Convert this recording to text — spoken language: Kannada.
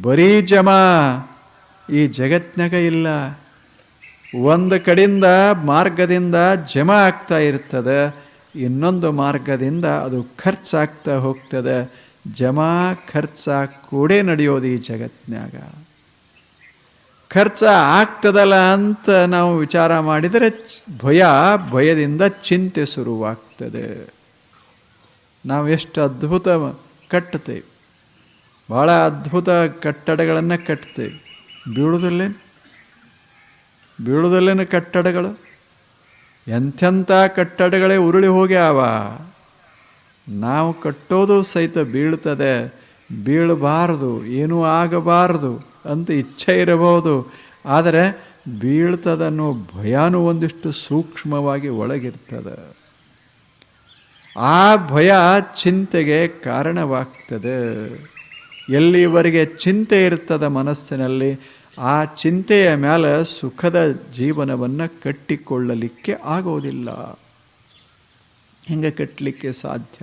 ಬರೀ ಜಮಾ ಈ ಜಗತ್ನಾಗ ಇಲ್ಲ. ಒಂದು ಕಡೆಯಿಂದ ಮಾರ್ಗದಿಂದ ಜಮಾ ಆಗ್ತಾ ಇರ್ತದೆ, ಇನ್ನೊಂದು ಮಾರ್ಗದಿಂದ ಅದು ಖರ್ಚಾಗ್ತಾ ಹೋಗ್ತದೆ. ಜಮಾ ಖರ್ಚ ಕೂಡೇ ನಡೆಯೋದು ಈ ಜಗತ್ನಾಗ. ಖರ್ಚ ಆಗ್ತದಲ್ಲ ಅಂತ ನಾವು ವಿಚಾರ ಮಾಡಿದರೆ ಭಯದಿಂದ ಚಿಂತೆ ಶುರುವಾಗ್ತದೆ. ನಾವು ಎಷ್ಟು ಅದ್ಭುತ ಕಟ್ಟುತ್ತೇವೆ, ಭಾಳ ಅದ್ಭುತ ಕಟ್ಟಡಗಳನ್ನು ಕಟ್ತೇವೆ, ಬೀಳುವುದಲ್ಲೇನು ಕಟ್ಟಡಗಳು, ಎಂಥೆಂಥ ಕಟ್ಟಡಗಳೇ ಉರುಳಿ ಹೋಗ್ಯಾವ. ನಾವು ಕಟ್ಟೋದು ಸಹಿತ ಬೀಳ್ತದೆ. ಬೀಳಬಾರದು, ಏನೂ ಆಗಬಾರದು ಅಂತ ಇಚ್ಛೆ ಇರಬಹುದು, ಆದರೆ ಬೀಳ್ತದನ್ನೋ ಭಯನೂ ಒಂದಿಷ್ಟು ಸೂಕ್ಷ್ಮವಾಗಿ ಒಳಗಿರ್ತದೆ. ಆ ಭಯ ಚಿಂತೆಗೆ ಕಾರಣವಾಗ್ತದೆ. ಎಲ್ಲಿವರೆಗೆ ಚಿಂತೆ ಇರ್ತದ ಮನಸ್ಸಿನಲ್ಲಿ, ಆ ಚಿಂತೆಯ ಮೇಲೆ ಸುಖದ ಜೀವನವನ್ನು ಕಟ್ಟಿಕೊಳ್ಳಲಿಕ್ಕೆ ಆಗೋದಿಲ್ಲ. ಹೆಂಗೆ ಕಟ್ಟಲಿಕ್ಕೆ ಸಾಧ್ಯ?